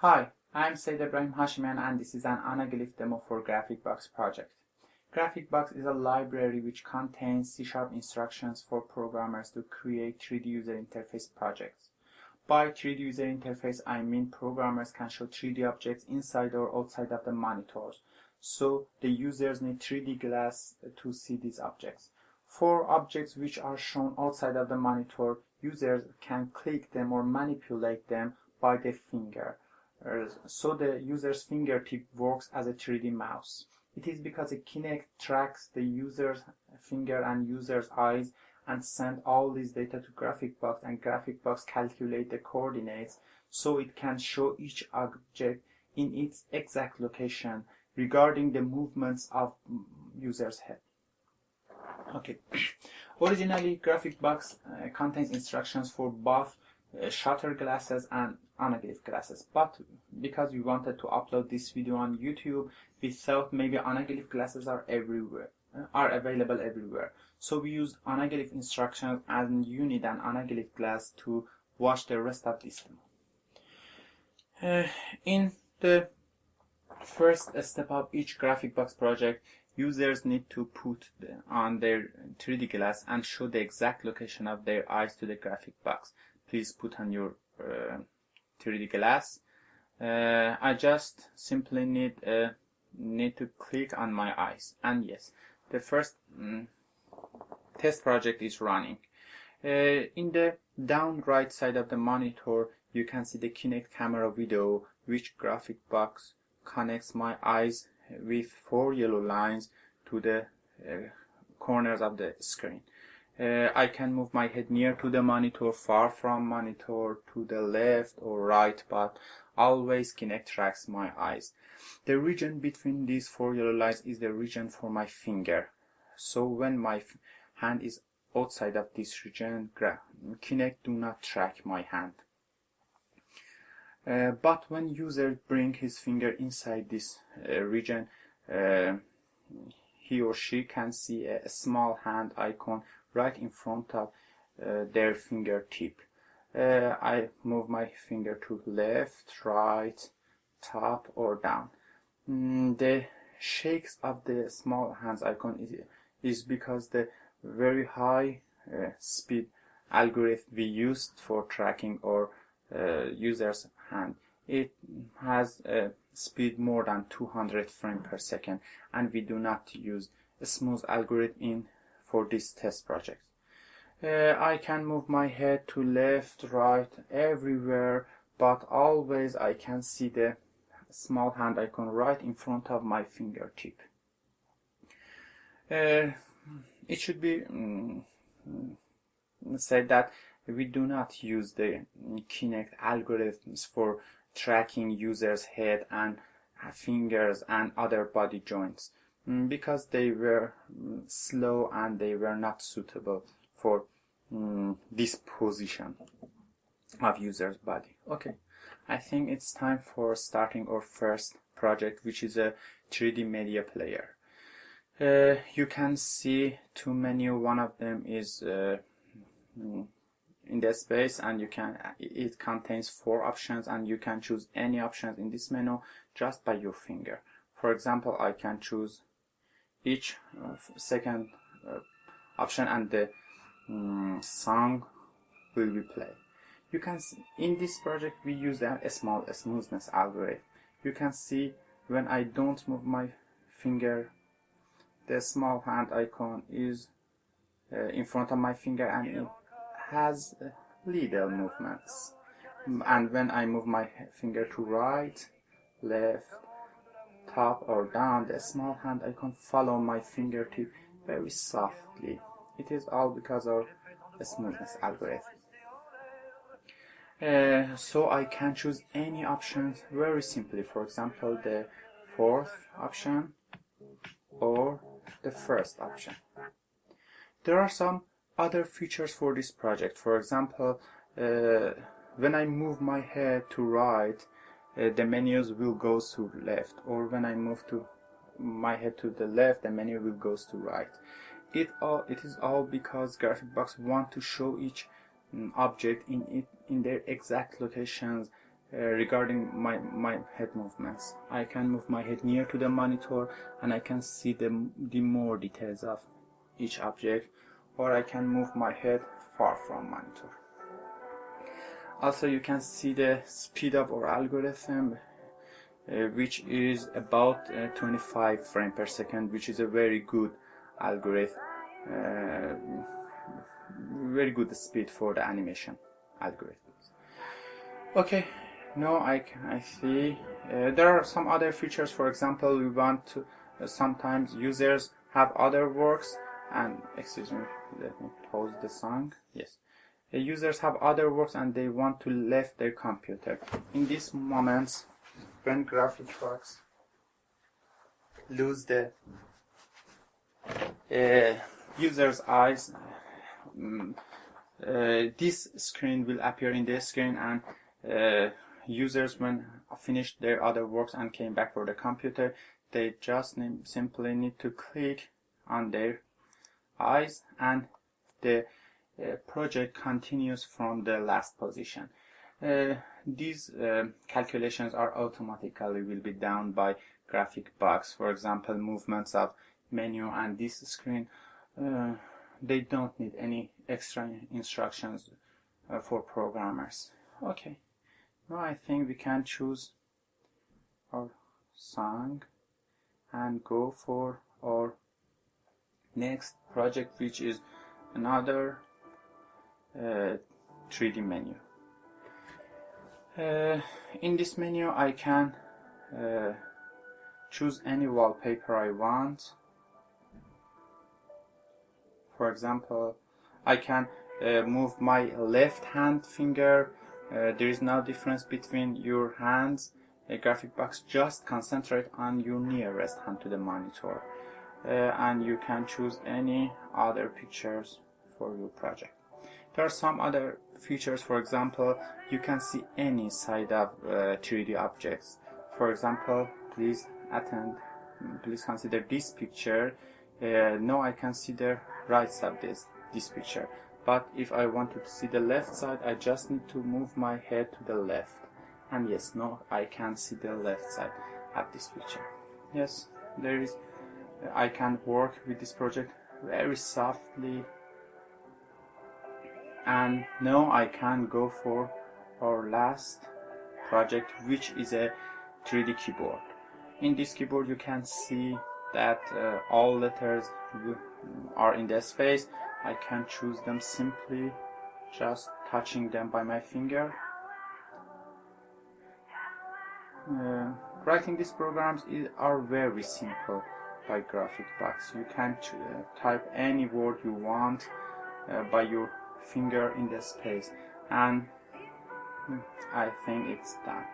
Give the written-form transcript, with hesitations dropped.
Hi, I'm Said Ibrahim Hashimian and this is an Anaglyph demo for GraphicBox project. GraphicBox is a library which contains C# instructions for programmers to create 3D user interface projects. By 3D user interface, I mean programmers can show 3D objects inside or outside of the monitors, so the users need 3D glass to see these objects. For objects which are shown outside of the monitor, users can click them or manipulate them by their finger. So the user's fingertip works as a 3D mouse. It is because Kinect tracks the user's finger and user's eyes and send all this data to GraphicBox, and GraphicBox calculate the coordinates so it can show each object in its exact location regarding the movements of user's head. Okay. Originally, GraphicBox contains instructions for both shutter glasses and Anaglyph glasses, but because we wanted to upload this video on YouTube, we thought maybe Anaglyph glasses are available everywhere. So we used Anaglyph instructions, and you need an Anaglyph glass to watch the rest of this demo. In the first step of each GraphicBox project, users need to put on their 3D glass and show the exact location of their eyes to the GraphicBox. Please put on your 3D glass. I just simply need to click on my eyes, and yes, the first test project is running. In the down right side of the monitor, you can see the Kinect camera window, which GraphicBox connects my eyes with 4 yellow lines to the corners of the screen. I can move my head near to the monitor, far from monitor, to the left or right, but always Kinect tracks my eyes. The region between these 4 yellow lines is the region for my finger. So when my hand is outside of this region, Kinect do not track my hand. But when user bring his finger inside this region, he or she can see a small hand icon right in front of their fingertip. I move my finger to left, right, top or down. The shakes of the small hands icon is because the very high speed algorithm we used for tracking our user's hand. It has a speed more than 200 frames per second, and we do not use a smooth algorithm for this test project. I can move my head to left, right, everywhere, but always I can see the small hand icon right in front of my fingertip. It should be said that we do not use the Kinect algorithms for tracking users' head and fingers and other body joints, because they were slow and they were not suitable for this position of user's body. Okay, I think it's time for starting our first project, which is a 3D media player. You can see two menus. One of them is in the space, and it contains 4 options, and you can choose any options in this menu just by your finger. For example, I can choose each second option, and the song will be played. You can see in this project we use a small smoothness algorithm. You can see when I don't move my finger, the small hand icon is in front of my finger and it has little movements. And when I move my finger to right, left, top or down, the small hand icon follow my fingertip very softly. It is all because of the smoothness algorithm. So I can choose any option very simply. For example, the 4th option or the 1st option. There are some other features for this project. For example, when I move my head to right, the menus will go to left, or when I move my head to the left, the menu will go to right. It is all because GraphicBox want to show each object in their exact locations regarding my head movements. I can move my head near to the monitor and I can see the more details of each object, or I can move my head far from monitor. Also, you can see the speed of our algorithm, which is about 25 frames per second, which is a very good algorithm, very good speed for the animation algorithms. Okay, now I see there are some other features. For example, we want to sometimes users have other works, and excuse me, let me pause the song. Yes, users have other works and they want to leave their computer. In these moments, when GraphicBox lose the user's eyes, this screen will appear in the screen, and users, when finished their other works and came back for the computer, they just simply need to click on their eyes and the project continues from the last position. These calculations are automatically will be done by GraphicBox. For example, movements of menu and this screen, they don't need any extra instructions for programmers. Okay, now I think we can choose our song and go for our next project, which is another 3D menu. In this menu I can choose any wallpaper I want. For example, I can move my left hand finger. There is no difference between your hands. GraphicBox just concentrate on your nearest hand to the monitor, and you can choose any other pictures for your project. There are some other features. For example, you can see any side of 3D objects. For example, please consider this picture. Now I can see the right side of this picture, but if I want to see the left side, I just need to move my head to the left, and yes, now I can see the left side of this picture. Yes, there is. I can work with this project very softly, and now I can go for our last project, which is a 3D keyboard. In this keyboard you can see that all letters are in the space. I can choose them simply just touching them by my finger. Writing these programs are very simple by GraphicBox. You can type any word you want by your finger in the space, and I think it's done.